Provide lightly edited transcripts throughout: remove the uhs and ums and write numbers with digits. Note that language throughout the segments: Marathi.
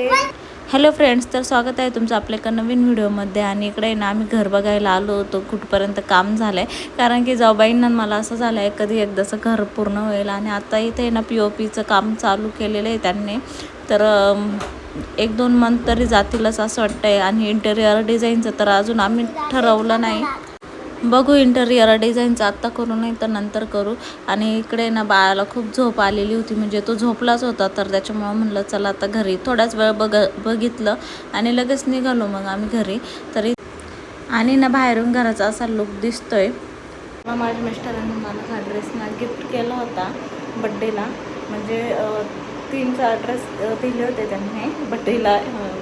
हॅलो फ्रेंड्स, तर स्वागत आहे तुमचं आपल्या एका नवीन व्हिडिओमध्ये. आणि इकडे ना आम्ही घर बघायला आलो होतो, कुठपर्यंत काम झालं आहे. कारण की जाऊबाईंना मला असं झालं आहे कधी एकदाचं घर पूर्ण होईल. आणि आता इथे ना POPचं काम चालू केलेलं आहे त्यांनी. तर 1-2 मंथ तरी जातीलच असं वाटतं आहे. आणि इंटेरियर डिझाईनचं तर अजून आम्ही ठरवलं नाही, बघू. इंटेरियर डिझाईनचं आत्ता करू नाही तर नंतर करू. आणि इकडे ना बाळाला खूप झोप आलेली होती, म्हणजे तो झोपलाच होता. तर त्याच्यामुळं म्हणलं चला आता घरी थोडाच वेळ बघितलं आणि लगेच निघालो मग आम्ही घरी. तरी आणि ना बाहेरून घराचा असा लुक दिसतोय. मग माझ्या मिस्टरांनी मला हा ड्रेस ना गिफ्ट केला होता बड्डेला. म्हणजे 3-4 ड्रेस दिले होते त्यांनी बड्डेला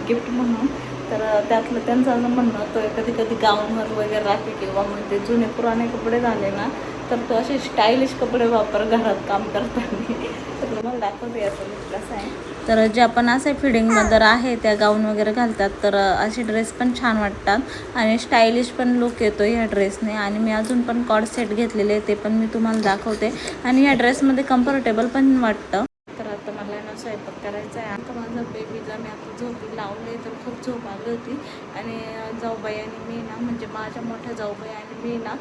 गिफ्ट म्हणून. तर त्यातलं त्यांचं असं म्हणणं होतं कधी कधी गाऊनवर वगैरे राहते किंवा मग ते जुने पुराणे कपडे झाले ना तर तो असे स्टायलिश कपडे वापर घरात काम करताना. तर तुम्हाला दाखवते याचं लुक कसं आहे. तर जे आपण असे फिडिंग मदर आहे त्या गाऊन वगैरे घालतात, तर असे ड्रेस पण छान वाटतात आणि स्टायलिश पण लुक येतो ह्या ड्रेसने. आणि मी अजून पण कॉर्ड सेट घेतलेले ते पण मी तुम्हाला दाखवते. आणि ह्या ड्रेसमध्ये कम्फर्टेबल पण वाटतं. तर आता मला ना स्वयंपाक करायचा आहे. आता माझं बेबीला मी आता झोपी लावले, तर खूप झोप आली होती. आणि जाऊबाई आणि मी ना, म्हणजे माझ्या मोठ्या जाऊबाई आणि मी ना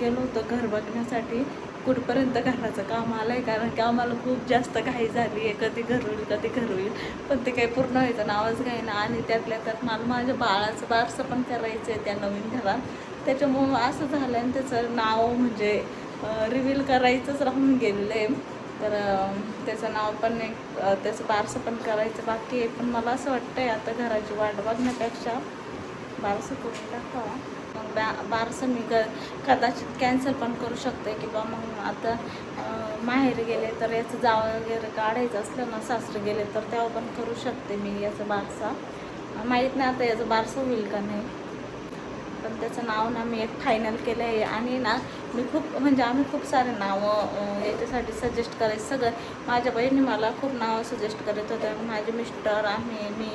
गेलो होतो घर बघण्यासाठी. कुठपर्यंत घराचं काम आलं आहे, कारण की आम्हाला खूप जास्त घाई झाली आहे. कधी घर होईल कधी घर होईल, पण ते काही पूर्ण व्हायचं नावच घ्यायना. आणि त्यातल्या त्यात मला माझ्या बाळाचं बारसं पण करायचं आहे त्या नवीन घरात. त्याच्यामुळं असं झालं आणि त्याचं नाव म्हणजे रिव्हील करायचंच राहून गेलेलं आहे. तर त्याचं नाव पण एक त्याचं बारसं पण करायचं बाकी आहे. पण मला असं वाटतं आहे आता घराची वाट बघण्यापेक्षा बारसं करून टाकावा. मग बारसं मी कदाचित कॅन्सल पण करू शकते, किंवा मग आता माहेरी गेले तर याचं जावं वगैरे काढायचं असलं ना, सासरे गेले तर तेव्हा पण करू शकते मी याचं बारसा. माहीत नाही आता याचं बारसं होईल का नाही. पण त्याचं नाव ना मी एक फायनल केलं आहे. आणि ना मी खूप म्हणजे आम्ही खूप सारे नावं याच्यासाठी सजेस्ट करायचं. सगळं माझ्या बहिणी मला खूप नावं सजेस्ट करत होत्या, माझे मिस्टर मी.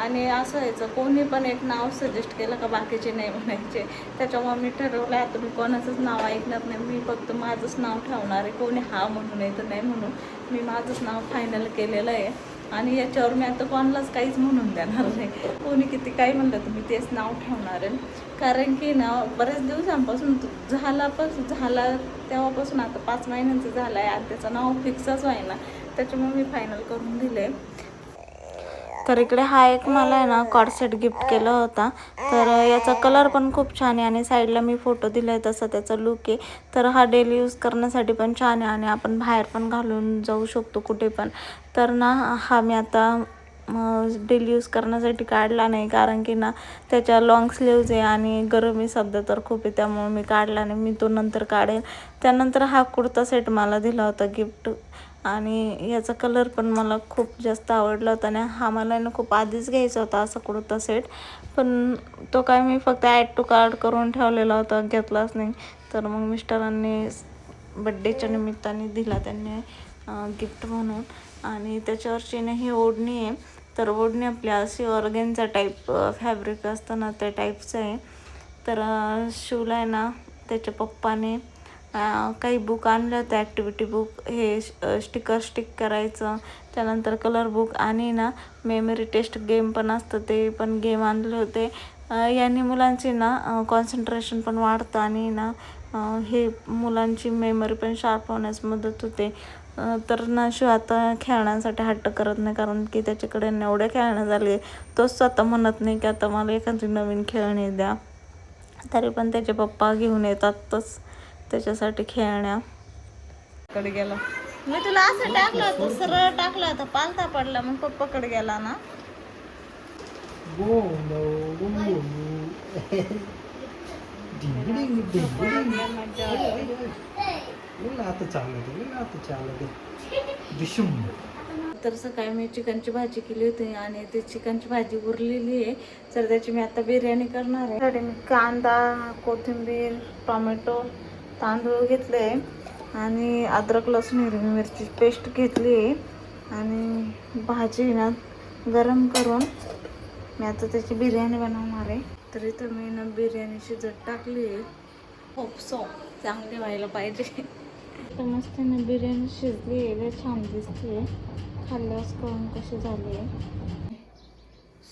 आणि असं व्हायचं कोणी पण एक नाव सजेस्ट केलं का बाकीचे नाही म्हणायचे. त्याच्यामुळे मी ठरवलं आता मी कोणाचंच नाव ऐकणार नाही. मी फक्त माझंच नाव ठेवणार आहे. कोणी हा म्हणू नये तर नाही म्हणून मी माझंच नाव फायनल केलेलं आहे. आणि याच्यावर मी आता कोणालाच काहीच म्हणून देणार नाही. कोणी किती काही म्हणलं तर मी तेच नाव ठेवणार आहे. कारण की ना बऱ्याच दिवसांपासून झाला तेव्हापासून आता 5 महिन्यांचं झालं आहे आणि त्याचं नाव फिक्सच व्हायना. त्याच्यामुळे मी फायनल करून दिले. तर इकडे हा एक मला आहे ना कॉर्ड सेट गिफ्ट केला होता. तर याचा कलर पण खूप छान आहे आणि साईडला मी फोटो दिला आहे तसा त्याचा लुक आहे. तर हा डेली यूज करण्यासाठी पण छान आहे आणि आपण बाहेर पण घालून जाऊ शकतो कुठे पण. तर ना हा मी आता डेली यूज करण्यासाठी काढला नाही, कारण की ना त्याच्या लॉंग स्लीव्ज आहे आणि गरम आहे सध्या तर खूप आहे, त्यामुळे मी काढला नाही. मी तो नंतर काढेल. त्यानंतर हा कुर्ता सेट मला दिला होता गिफ्ट आणि याचा कलर पण मला खूप जास्त आवडला होता. आणि हा मला ना खूप आधीच घ्यायचा होता असा कुर्ता सेट, पण तो काय मी फक्त ॲड टू कार्ट करून ठेवलेला होता, घेतलाच नाही. तर मग मिस्टरांनी बड्डेच्या निमित्ताने दिला त्यांनी गिफ्ट म्हणून. आणि त्याच्यावरची ना ही ओढणी आहे. तर ओढणी आपली अशी ऑर्गेन्झा टाईप फॅब्रिक असतं ना त्या टाईपचं आहे. तर शिवला आहे ना त्याच्या पप्पाने काही बुक आणले होते, ॲक्टिव्हिटी बुक, हे स्टिकर स्टिक करायचं, त्यानंतर कलर बुक आणि ना मेमरी टेस्ट गेम पण असतं ते पण गेम आणले होते. यांनी मुलांची ना कॉन्सन्ट्रेशन पण वाढतं आणि ना हे मुलांची मेमरी पण शार्प होण्यास मदत होते. तर ना शिव आता खेळण्यासाठी हट्ट करत नाही, कारण की त्याच्याकडे एवढे खेळणे झाले. तोच स्वतः म्हणत नाही की आता मला एखादी नवीन खेळणी द्या, तरी पण त्याचे पप्पा घेऊन येतातच त्याच्यासाठी खेळण्या. कडे गेला मी तुला असं टाकलं होतं, सरळ टाकलं होतं, पालथा पडला, मग पप्पाकडे गेला ना. तर सकाळी मी चिकनची भाजी केली होती आणि ती चिकनची भाजी उरलेली आहे. तर त्याची मी आता बिर्याणी करणार आहे. त्यासाठी मी कांदा, कोथिंबीर, टोमॅटो, तांदूळ घेतले आणि अद्रक लसूण हिरवी मिरची पेस्ट घेतली आहे. आणि भाजी ना गरम करून मी आता त्याची बिर्याणी बनवणार आहे. तर इथं मी ना बिर्याणी शिजत टाकली आहे. होप सो चांगली व्हायला पाहिजे. तर मस्त ना बिर्याणी शिजली आहे, छान दिसते. खाल्ल्यास कळून कशी झाली आहे.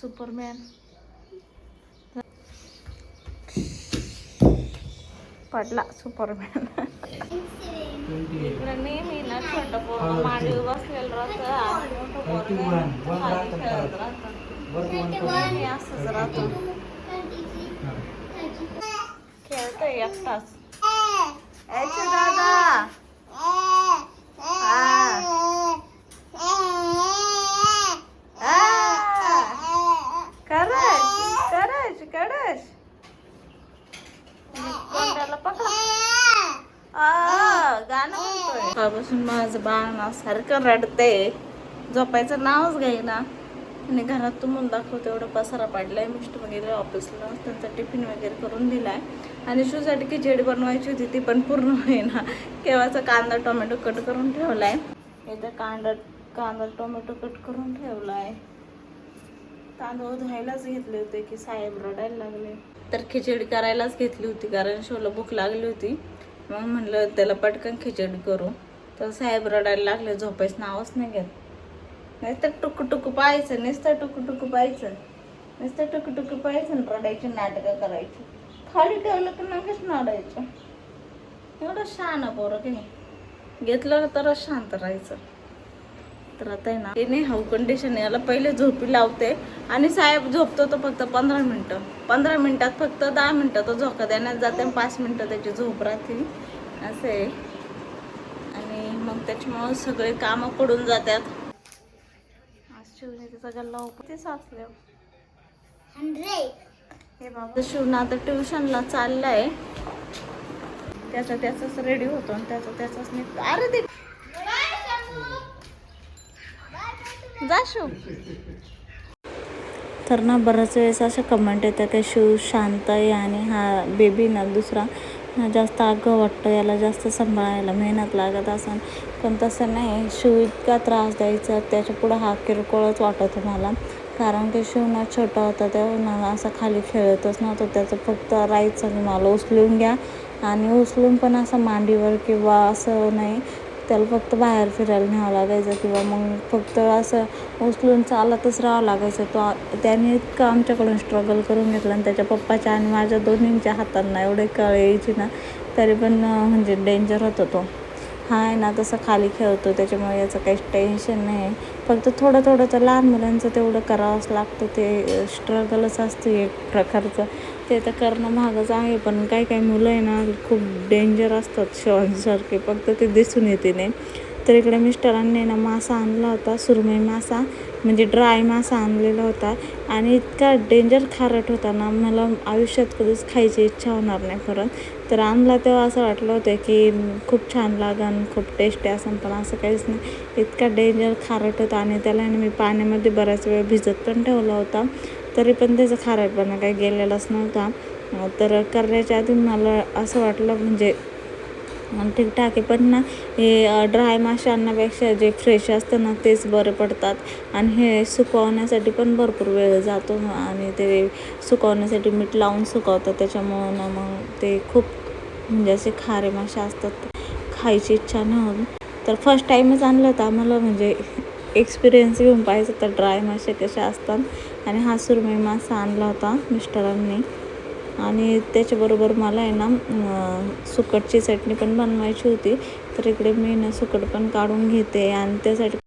सुपरमॅन पडला सुपरमॅन. इकडे नेहमी ना छोटं पोरं मांडीवर बसलेलं राहतं आणि मोठं पोरं खाली खेळत राहतं. हे असंच राहतं, खेळतोय एकटाच. याचे दादा गाणं म्हणतोय. कालपासून माझं बाळ ना सारखं रडते, झोपायचं नावच घेईना. आणि घरात तुम्हाला दाखवते एवढं पसारा पाडलाय. मिस्टर गेले ऑफिसला, त्यांचा टिफिन वगैरे करून दिलाय आणि शूसाठी खिचडी बनवायची होती, ती पण पूर्ण होईना. केव्हाचा कांदा टोमॅटो कट करून ठेवलाय. इथं कांदा टोमॅटो कट करून ठेवलाय. तांदूळ धुवायलाच घेतले होते की साहेब रडायला लागले, तर खिचडी करायलाच घेतली होती कारण शोला भूक लागली होती. मग म्हणलं त्याला पटकन खिचडी करू, तर साहेब रडायला लागले, झोपायचं नावच नाही घेत. नुसतं टुकू टुकू पाहायचं, नुसतं टुकू टुकू पाहायचं, नुसतं टुकू टुकू पाहायचं आणि रडायची नाटकं करायची. खाली ठेवलं की नक्कीच नाडायचं. एवढं शहाणा पोरं की नाही, घेतलं तरच शांत राहायचं. तर आता आहे ना, तिने हाऊ कंडिशन याला पहिले झोपी लावते आणि साहेब झोपतो तो फक्त 15 मिनटं. 15 मिनटात फक्त 10 मिनटं तो झोका देण्यात जाते, 5 मिनटं त्याची झोप राहते. असं आहे. आणि मग त्याच्यामुळं सगळे कामं पडून जातात. आज शिवने त्याचा गल्ला ते साचले. हे बाबा शिवना आता ट्युशनला चाललाय, त्याचाच रेडी होतो आणि त्याचाच निघतो. अरे ते तर ना बराच वेळेस अशा कमेंट येतात की शिव शांत आहे आणि हा बेबी ना दुसरा जास्त आगाऊ वाटतं, याला जास्त सांभाळायला मेहनत लागत असं. पण तसं नाही, शिव इतका त्रास द्यायचा त्याच्या पुढं हा किरकोळच वाटत मला. कारण की शिव ना छोटा होता तेव्हा ना असं खाली खेळतच नव्हतं, त्याचं फक्त राहायचं की मला उचलून घ्या, आणि उचलून पण असं मांडीवर किंवा असं नाही, त्याला फक्त बाहेर फिरायला न्यावं लागायचं किंवा मग फक्त असं उचलून चालतच राहावं लागायचं. त्याने इतकं आमच्याकडून स्ट्रगल करून घेतलं आणि त्याच्या पप्पाच्या आणि माझ्या दोन्हींच्या हातांना एवढे कळ यायची ना, तरी पण म्हणजे डेंजर होता तो. हा आहे ना तसं खाली खेळतो, त्याच्यामुळे याचं काहीच टेन्शन नाही. फक्त थोडं तर लहान मुलांचं तेवढं करावंच लागतं, ते स्ट्रगलच असतं एक प्रकारचं, ते तर करणं भागच आहे. पण काही मुलं आहे ना खूप डेंजर असतात शिवांसारखे, फक्त ते दिसून येते नाही. तर इकडे मिस्टरांनी ना मासा आणला होता, सुरमई मासा, म्हणजे ड्राय मासा आणलेला होता आणि इतका डेंजर खारट होता ना, मला आयुष्यात कधीच खायची इच्छा होणार नाही परत. तर आणला तेव्हा असं वाटलं होतं की खूप छान लागन, खूप टेस्टी असं, पण असं काहीच नाही. इतका डेंजर खारट होता आणि त्याला मी पाण्यामध्ये बराच वेळ भिजत पण ठेवला होता, तरी पण त्याचा खारटपणा काही गेलेलाच नव्हता. तर करण्याच्या आधी मला असं वाटलं म्हणजे ठीकठाक आहे, पण ना हे ड्राय मासे आणण्यापेक्षा जे फ्रेश असतं ना तेच बरे पडतात. आणि हे सुकवण्यासाठी पण भरपूर वेळ जातो आणि ते सुकवण्यासाठी मीठ लावून सुकवतात, त्याच्यामुळं ना मग ते खूप म्हणजे असे खारे मासे असतात, खायची इच्छा नाही होत. तर फर्स्ट टाईमच आणलं होतं आम्हाला, म्हणजे एक्सपिरियन्स घेऊन पाहायचं तर ड्राय मासे कसे असतात. आणि हा सुरमई मासा आणला होता मिस्टरांनी, आणि त्याच्याबरोबर मला आहे ना सुकटची चटणी पण बनवायची होती. तर इकडे मी ना सुकट पण काढून घेते आणि त्यासाठी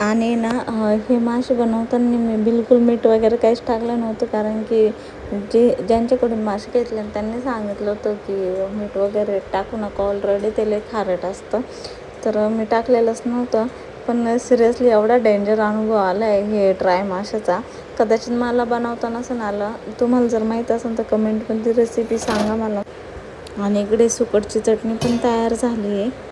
आणि ना हे मासे बनवताना मी बिलकुल मीठ वगैरे काहीच टाकलं नव्हतं, कारण की ज्यांच्याकडून मासे घेतले त्यांनी सांगितलं होतं की मीठ वगैरे टाकू नका, ऑलरेडी ते लय खारट असतं. तर मी टाकलेलंच नव्हतं. पण सिरियसली एवढा डेंजर अनुभव आला आहे हे ड्राय माशाचा, कदाचित मला बनवता नसेल आलं. तुम्हाला जर माहीत असेल तर कमेंटमध्ये रेसिपी सांगा मला. आणि इकडे सुकटची चटणी पण तयार झाली आहे.